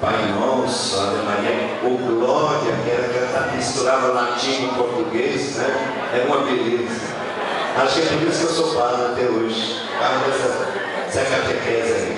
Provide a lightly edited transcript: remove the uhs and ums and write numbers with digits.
Pai Nosso, Ave Maria, ou Glória, que era cantar, misturava latim com português, né? É uma beleza. Acho que é por isso que eu sou padre até hoje, por causa dessa catequese aí.